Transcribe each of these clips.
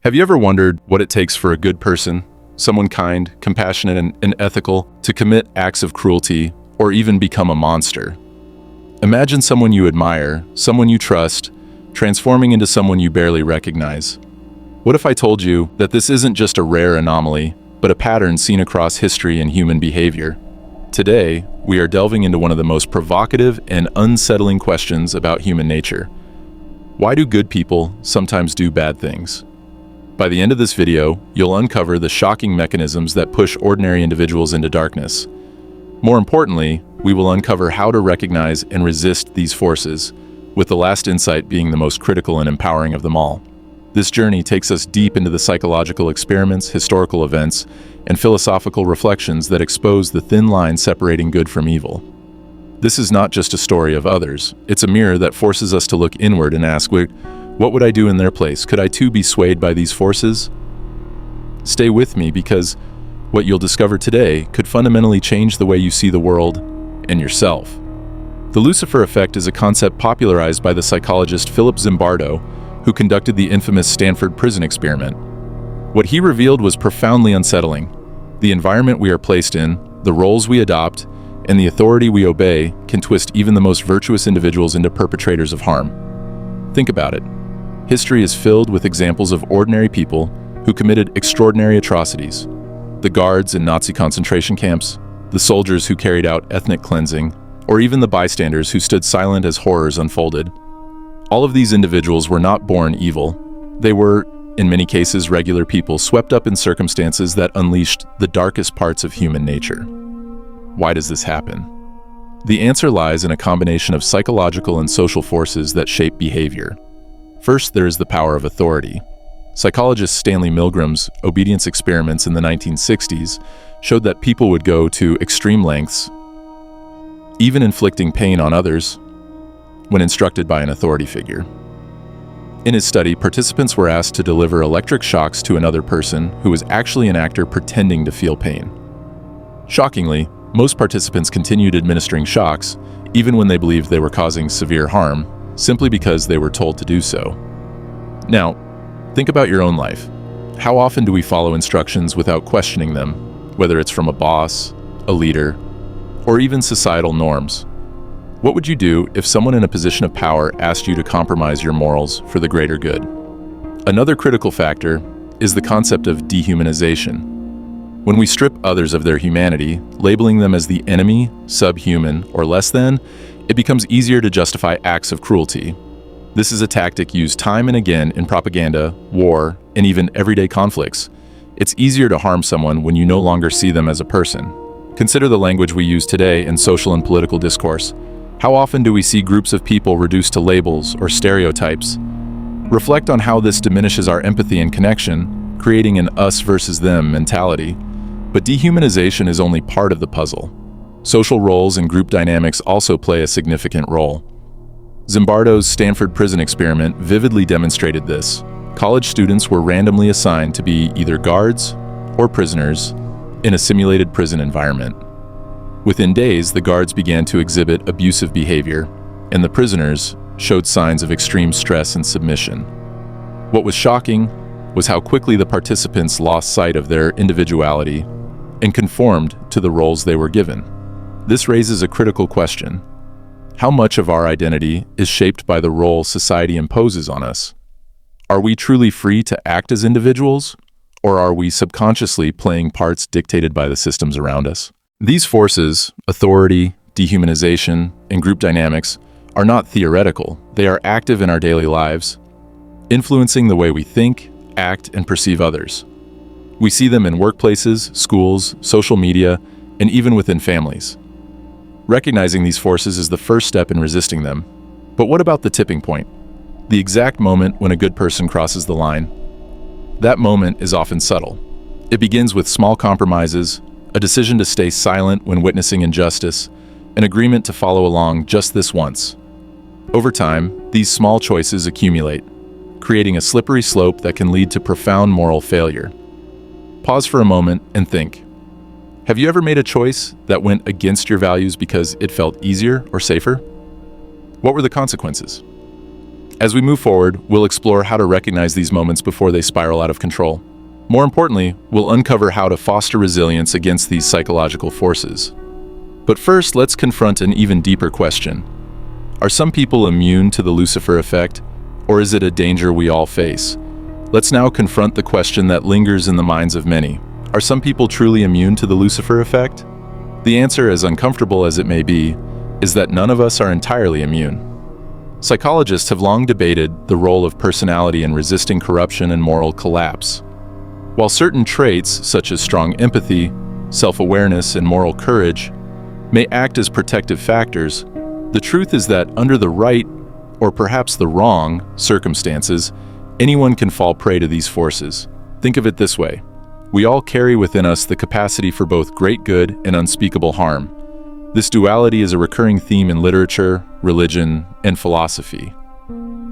Have you ever wondered what it takes for a good person, someone kind, compassionate, and ethical, to commit acts of cruelty or even become a monster? Imagine someone you admire, someone you trust, transforming into someone you barely recognize. What if I told you that this isn't just a rare anomaly, but a pattern seen across history and human behavior? Today, we are delving into one of the most provocative and unsettling questions about human nature. Why do good people sometimes do bad things? By the end of this video, you'll uncover the shocking mechanisms that push ordinary individuals into darkness. More importantly, we will uncover how to recognize and resist these forces, with the last insight being the most critical and empowering of them all. This journey takes us deep into the psychological experiments, historical events, and philosophical reflections that expose the thin line separating good from evil. This is not just a story of others, it's a mirror that forces us to look inward and ask, what would I do in their place? Could I too be swayed by these forces? Stay with me, because what you'll discover today could fundamentally change the way you see the world and yourself. The Lucifer effect is a concept popularized by the psychologist Philip Zimbardo, who conducted the infamous Stanford Prison Experiment. What he revealed was profoundly unsettling. The environment we are placed in, the roles we adopt, and the authority we obey can twist even the most virtuous individuals into perpetrators of harm. Think about it. History is filled with examples of ordinary people who committed extraordinary atrocities. The guards in Nazi concentration camps, the soldiers who carried out ethnic cleansing, or even the bystanders who stood silent as horrors unfolded. All of these individuals were not born evil. They were, in many cases, regular people swept up in circumstances that unleashed the darkest parts of human nature. Why does this happen? The answer lies in a combination of psychological and social forces that shape behavior. First, there is the power of authority. Psychologist Stanley Milgram's obedience experiments in the 1960s showed that people would go to extreme lengths, even inflicting pain on others, when instructed by an authority figure. In his study, participants were asked to deliver electric shocks to another person who was actually an actor pretending to feel pain. Shockingly, most participants continued administering shocks, even when they believed they were causing severe harm, simply because they were told to do so. Now, think about your own life. How often do we follow instructions without questioning them, whether it's from a boss, a leader, or even societal norms? What would you do if someone in a position of power asked you to compromise your morals for the greater good? Another critical factor is the concept of dehumanization. When we strip others of their humanity, labeling them as the enemy, subhuman, or less than, it becomes easier to justify acts of cruelty. This is a tactic used time and again in propaganda, war, and even everyday conflicts. It's easier to harm someone when you no longer see them as a person. Consider the language we use today in social and political discourse. How often do we see groups of people reduced to labels or stereotypes? Reflect on how this diminishes our empathy and connection, creating an us versus them mentality. But dehumanization is only part of the puzzle. Social roles and group dynamics also play a significant role. Zimbardo's Stanford Prison Experiment vividly demonstrated this. College students were randomly assigned to be either guards or prisoners in a simulated prison environment. Within days, the guards began to exhibit abusive behavior, and the prisoners showed signs of extreme stress and submission. What was shocking was how quickly the participants lost sight of their individuality and conformed to the roles they were given. This raises a critical question. How much of our identity is shaped by the role society imposes on us? Are we truly free to act as individuals, or are we subconsciously playing parts dictated by the systems around us? These forces, authority, dehumanization, and group dynamics, are not theoretical. They are active in our daily lives, influencing the way we think, act, and perceive others. We see them in workplaces, schools, social media, and even within families. Recognizing these forces is the first step in resisting them. But what about the tipping point? The exact moment when a good person crosses the line? That moment is often subtle. It begins with small compromises, a decision to stay silent when witnessing injustice, an agreement to follow along just this once. Over time, these small choices accumulate, creating a slippery slope that can lead to profound moral failure. Pause for a moment and think. Have you ever made a choice that went against your values because it felt easier or safer? What were the consequences? As we move forward, we'll explore how to recognize these moments before they spiral out of control. More importantly, we'll uncover how to foster resilience against these psychological forces. But first, let's confront an even deeper question. Are some people immune to the Lucifer effect, or is it a danger we all face? Let's now confront the question that lingers in the minds of many. Are some people truly immune to the Lucifer effect? The answer, as uncomfortable as it may be, is that none of us are entirely immune. Psychologists have long debated the role of personality in resisting corruption and moral collapse. While certain traits, such as strong empathy, self-awareness, and moral courage, may act as protective factors, the truth is that under the right, or perhaps the wrong, circumstances, anyone can fall prey to these forces. Think of it this way. We all carry within us the capacity for both great good and unspeakable harm. This duality is a recurring theme in literature, religion, and philosophy.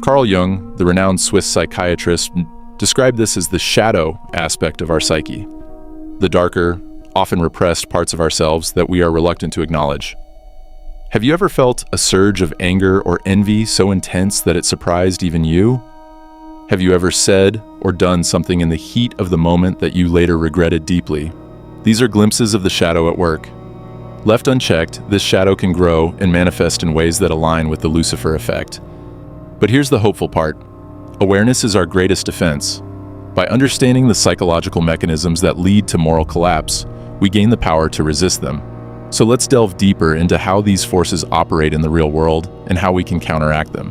Carl Jung, the renowned Swiss psychiatrist, described this as the shadow aspect of our psyche, the darker, often repressed parts of ourselves that we are reluctant to acknowledge. Have you ever felt a surge of anger or envy so intense that it surprised even you? Have you ever said or done something in the heat of the moment that you later regretted deeply? These are glimpses of the shadow at work. Left unchecked, this shadow can grow and manifest in ways that align with the Lucifer effect. But here's the hopeful part. Awareness is our greatest defense. By understanding the psychological mechanisms that lead to moral collapse, we gain the power to resist them. So let's delve deeper into how these forces operate in the real world and how we can counteract them.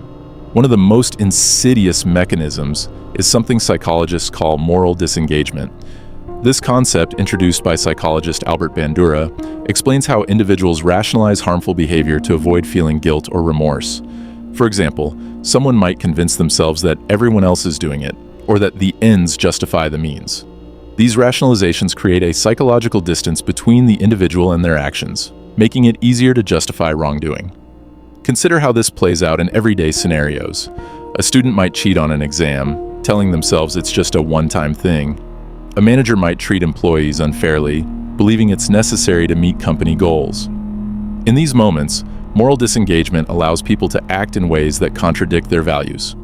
One of the most insidious mechanisms is something psychologists call moral disengagement. This concept, introduced by psychologist Albert Bandura, explains how individuals rationalize harmful behavior to avoid feeling guilt or remorse. For example, someone might convince themselves that everyone else is doing it, or that the ends justify the means. These rationalizations create a psychological distance between the individual and their actions, making it easier to justify wrongdoing. Consider how this plays out in everyday scenarios. A student might cheat on an exam, telling themselves it's just a one-time thing. A manager might treat employees unfairly, believing it's necessary to meet company goals. In these moments, moral disengagement allows people to act in ways that contradict their values.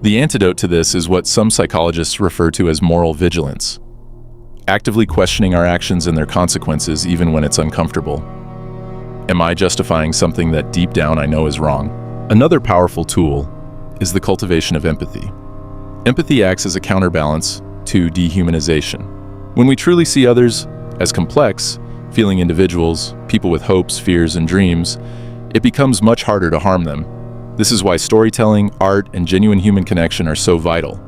The antidote to this is what some psychologists refer to as moral vigilance, actively questioning our actions and their consequences even when it's uncomfortable. Am I justifying something that deep down I know is wrong? Another powerful tool is the cultivation of empathy. Empathy acts as a counterbalance to dehumanization. When we truly see others as complex, feeling individuals, people with hopes, fears, and dreams, it becomes much harder to harm them. This is why storytelling, art, and genuine human connection are so vital.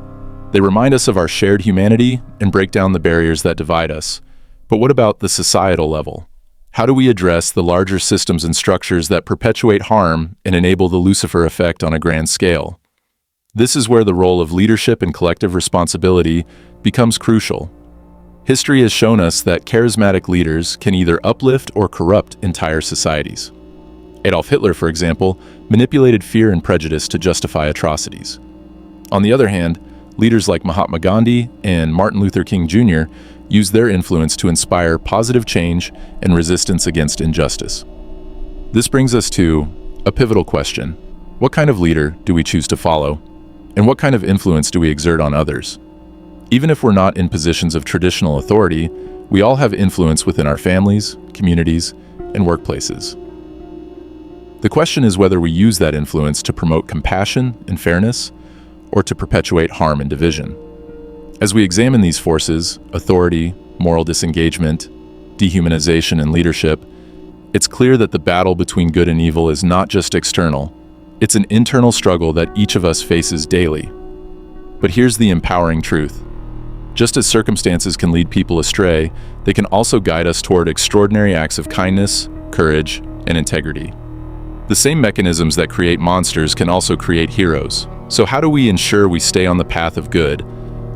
They remind us of our shared humanity and break down the barriers that divide us. But what about the societal level? How do we address the larger systems and structures that perpetuate harm and enable the Lucifer effect on a grand scale? This is where the role of leadership and collective responsibility becomes crucial. History has shown us that charismatic leaders can either uplift or corrupt entire societies. Adolf Hitler, for example, manipulated fear and prejudice to justify atrocities. On the other hand, leaders like Mahatma Gandhi and Martin Luther King Jr. used their influence to inspire positive change and resistance against injustice. This brings us to a pivotal question. What kind of leader do we choose to follow? And what kind of influence do we exert on others? Even if we're not in positions of traditional authority, we all have influence within our families, communities, and workplaces. The question is whether we use that influence to promote compassion and fairness, or to perpetuate harm and division. As we examine these forces, authority, moral disengagement, dehumanization, and leadership, it's clear that the battle between good and evil is not just external. It's an internal struggle that each of us faces daily. But here's the empowering truth. Just as circumstances can lead people astray, they can also guide us toward extraordinary acts of kindness, courage, and integrity. The same mechanisms that create monsters can also create heroes. So how do we ensure we stay on the path of good?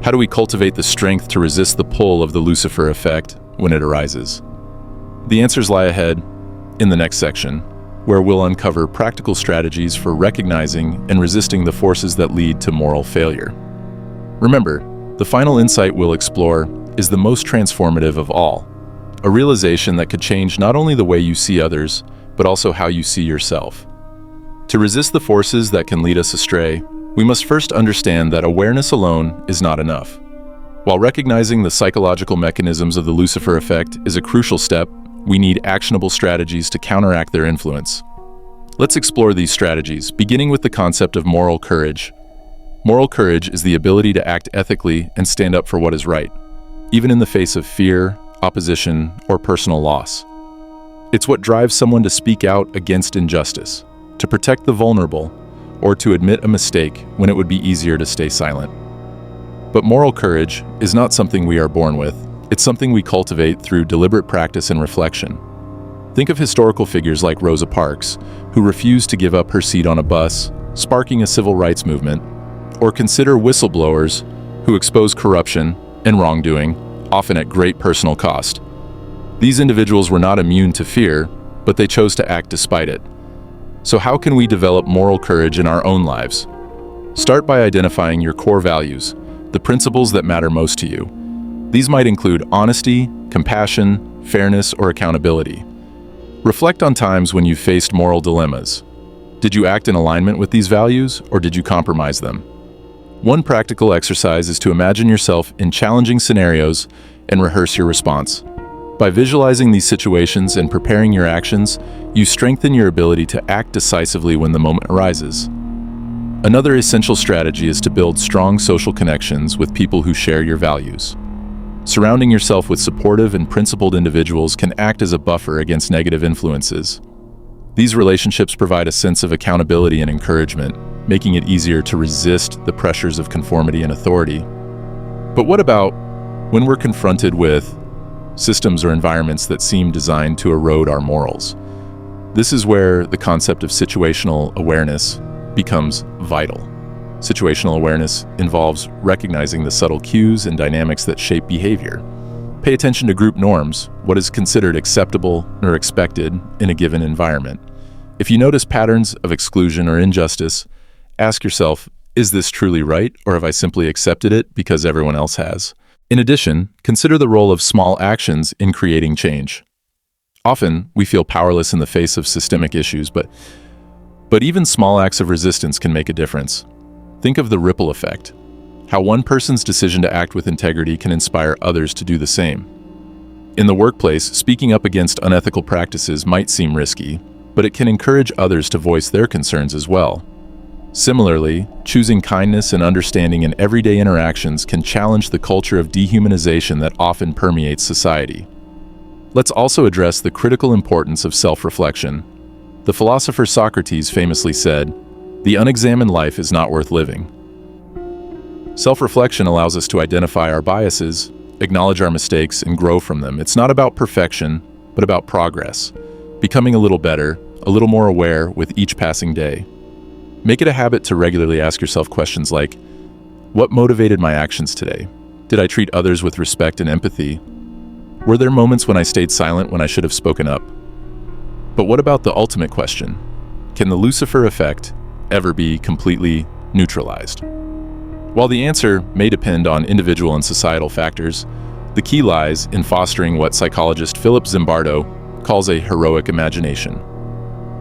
How do we cultivate the strength to resist the pull of the Lucifer effect when it arises? The answers lie ahead in the next section, where we'll uncover practical strategies for recognizing and resisting the forces that lead to moral failure. Remember, the final insight we'll explore is the most transformative of all, a realization that could change not only the way you see others, but also how you see yourself. To resist the forces that can lead us astray, We must first understand that awareness alone is not enough. While recognizing the psychological mechanisms of the Lucifer effect is a crucial step, we need actionable strategies to counteract their influence. Let's explore these strategies, beginning with the concept of moral courage. Moral courage is the ability to act ethically and stand up for what is right, even in the face of fear, opposition, or personal loss. It's what drives someone to speak out against injustice, to protect the vulnerable, or to admit a mistake when it would be easier to stay silent. But moral courage is not something we are born with. It's something we cultivate through deliberate practice and reflection. Think of historical figures like Rosa Parks, who refused to give up her seat on a bus, sparking a civil rights movement, or consider whistleblowers who expose corruption and wrongdoing, often at great personal cost. These individuals were not immune to fear, but they chose to act despite it. So how can we develop moral courage in our own lives? Start by identifying your core values, the principles that matter most to you. These might include honesty, compassion, fairness, or accountability. Reflect on times when you faced moral dilemmas. Did you act in alignment with these values, or did you compromise them? One practical exercise is to imagine yourself in challenging scenarios and rehearse your response. By visualizing these situations and preparing your actions, you strengthen your ability to act decisively when the moment arises. Another essential strategy is to build strong social connections with people who share your values. Surrounding yourself with supportive and principled individuals can act as a buffer against negative influences. These relationships provide a sense of accountability and encouragement, making it easier to resist the pressures of conformity and authority. But what about when we're confronted with systems or environments that seem designed to erode our morals? This is where the concept of situational awareness becomes vital. Situational awareness involves recognizing the subtle cues and dynamics that shape behavior. Pay attention to group norms, what is considered acceptable or expected in a given environment. If you notice patterns of exclusion or injustice, ask yourself, is this truly right, or have I simply accepted it because everyone else has? In addition, consider the role of small actions in creating change. Often, we feel powerless in the face of systemic issues, but even small acts of resistance can make a difference. Think of the ripple effect, how one person's decision to act with integrity can inspire others to do the same. In the workplace, speaking up against unethical practices might seem risky, but it can encourage others to voice their concerns as well. Similarly, choosing kindness and understanding in everyday interactions can challenge the culture of dehumanization that often permeates society. Let's also address the critical importance of self-reflection. The philosopher Socrates famously said, "The unexamined life is not worth living." Self-reflection allows us to identify our biases, acknowledge our mistakes, and grow from them. It's not about perfection, but about progress, becoming a little better, a little more aware with each passing day. Make it a habit to regularly ask yourself questions like, what motivated my actions today? Did I treat others with respect and empathy? Were there moments when I stayed silent when I should have spoken up? But what about the ultimate question? Can the Lucifer effect ever be completely neutralized? While the answer may depend on individual and societal factors, the key lies in fostering what psychologist Philip Zimbardo calls a heroic imagination.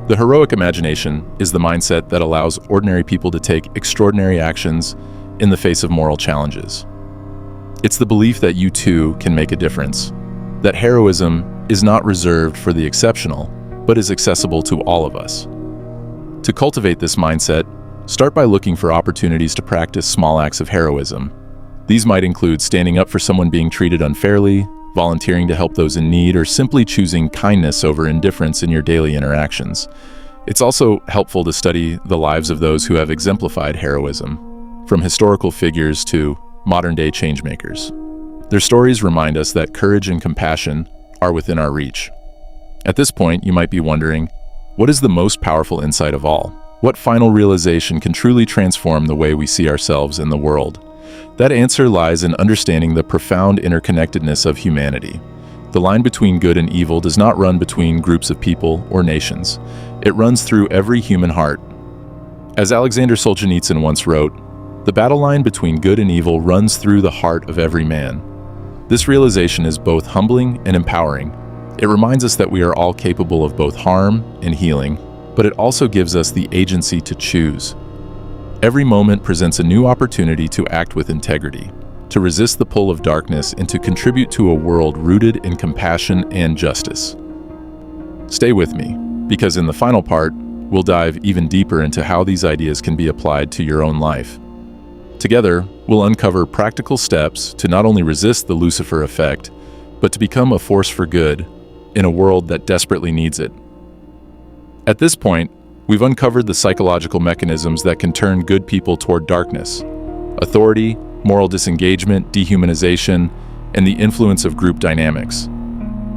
The heroic imagination is the mindset that allows ordinary people to take extraordinary actions in the face of moral challenges. It's the belief that you too can make a difference, that heroism is not reserved for the exceptional, but is accessible to all of us. To cultivate this mindset, start by looking for opportunities to practice small acts of heroism. These might include standing up for someone being treated unfairly, volunteering to help those in need, or simply choosing kindness over indifference in your daily interactions. It's also helpful to study the lives of those who have exemplified heroism, from historical figures to modern-day changemakers. Their stories remind us that courage and compassion are within our reach. At this point, you might be wondering, what is the most powerful insight of all? What final realization can truly transform the way we see ourselves in the world? That answer lies in understanding the profound interconnectedness of humanity. The line between good and evil does not run between groups of people or nations. It runs through every human heart. As Alexander Solzhenitsyn once wrote, "The battle line between good and evil runs through the heart of every man." This realization is both humbling and empowering. It reminds us that we are all capable of both harm and healing, but it also gives us the agency to choose. Every moment presents a new opportunity to act with integrity, to resist the pull of darkness, and to contribute to a world rooted in compassion and justice. Stay with me, because in the final part, we'll dive even deeper into how these ideas can be applied to your own life. Together, we'll uncover practical steps to not only resist the Lucifer effect, but to become a force for good in a world that desperately needs it. At this point, we've uncovered the psychological mechanisms that can turn good people toward darkness: authority, moral disengagement, dehumanization, and the influence of group dynamics.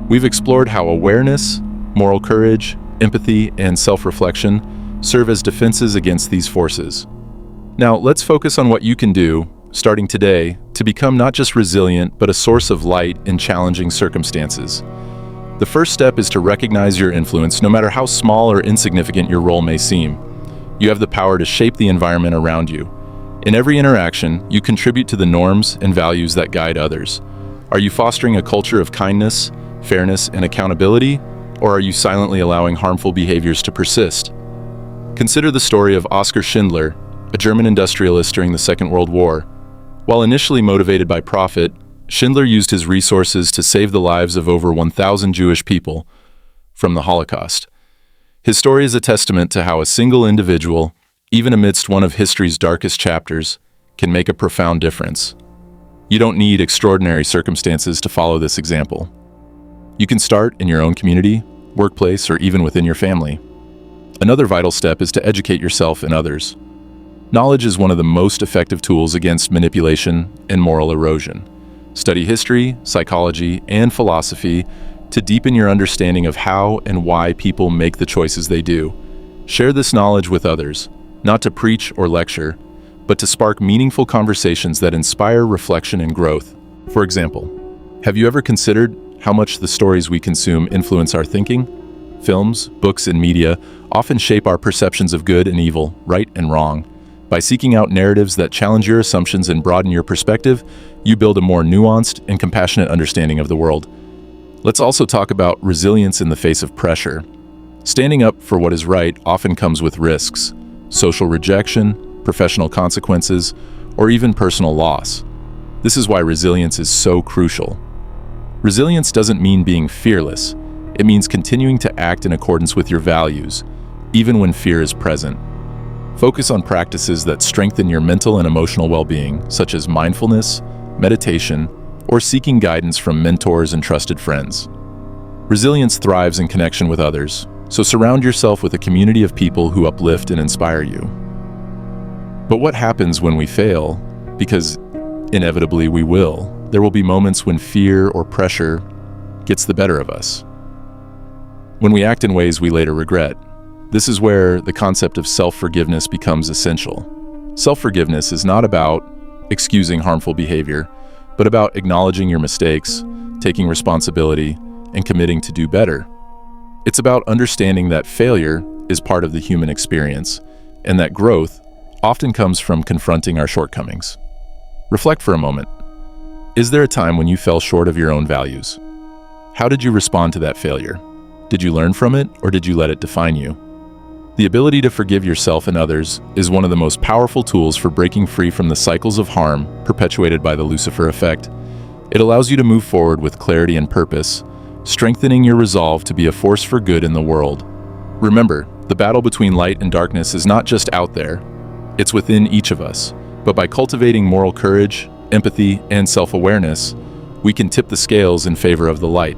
We've explored how awareness, moral courage, empathy, and self-reflection serve as defenses against these forces. Now, let's focus on what you can do, starting today, to become not just resilient, but a source of light in challenging circumstances. The first step is to recognize your influence, no matter how small or insignificant your role may seem. You have the power to shape the environment around you. In every interaction, you contribute to the norms and values that guide others. Are you fostering a culture of kindness, fairness, and accountability, or are you silently allowing harmful behaviors to persist? Consider the story of Oskar Schindler, a German industrialist during the Second World War. While initially motivated by profit, Schindler used his resources to save the lives of over 1,000 Jewish people from the Holocaust. His story is a testament to how a single individual, even amidst one of history's darkest chapters, can make a profound difference. You don't need extraordinary circumstances to follow this example. You can start in your own community, workplace, or even within your family. Another vital step is to educate yourself and others. Knowledge is one of the most effective tools against manipulation and moral erosion. Study history, psychology, and philosophy to deepen your understanding of how and why people make the choices they do. Share this knowledge with others, not to preach or lecture, but to spark meaningful conversations that inspire reflection and growth. For example, have you ever considered how much the stories we consume influence our thinking? Films, books, and media often shape our perceptions of good and evil, right and wrong. By seeking out narratives that challenge your assumptions and broaden your perspective, you build a more nuanced and compassionate understanding of the world. Let's also talk about resilience in the face of pressure. Standing up for what is right often comes with risks: social rejection, professional consequences, or even personal loss. This is why resilience is so crucial. Resilience doesn't mean being fearless. It means continuing to act in accordance with your values, even when fear is present. Focus on practices that strengthen your mental and emotional well-being, such as mindfulness, meditation, or seeking guidance from mentors and trusted friends. Resilience thrives in connection with others, so surround yourself with a community of people who uplift and inspire you. But what happens when we fail? Because inevitably we will. There will be moments when fear or pressure gets the better of us, when we act in ways we later regret. This is where the concept of self-forgiveness becomes essential. Self-forgiveness is not about excusing harmful behavior, but about acknowledging your mistakes, taking responsibility, and committing to do better. It's about understanding that failure is part of the human experience, and that growth often comes from confronting our shortcomings. Reflect for a moment. Is there a time when you fell short of your own values? How did you respond to that failure? Did you learn from it, or did you let it define you? The ability to forgive yourself and others is one of the most powerful tools for breaking free from the cycles of harm perpetuated by the Lucifer effect. It allows you to move forward with clarity and purpose, strengthening your resolve to be a force for good in the world. Remember, the battle between light and darkness is not just out there, it's within each of us. But by cultivating moral courage, empathy, and self-awareness, we can tip the scales in favor of the light.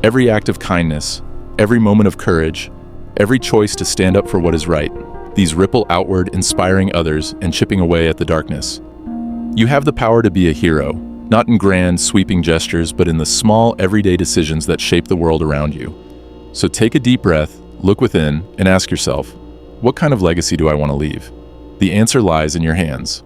Every act of kindness, every moment of courage, every choice to stand up for what is right, these ripple outward, inspiring others and chipping away at the darkness. You have the power to be a hero, not in grand, sweeping gestures, but in the small, everyday decisions that shape the world around you. So take a deep breath, look within, and ask yourself, what kind of legacy do I want to leave? The answer lies in your hands.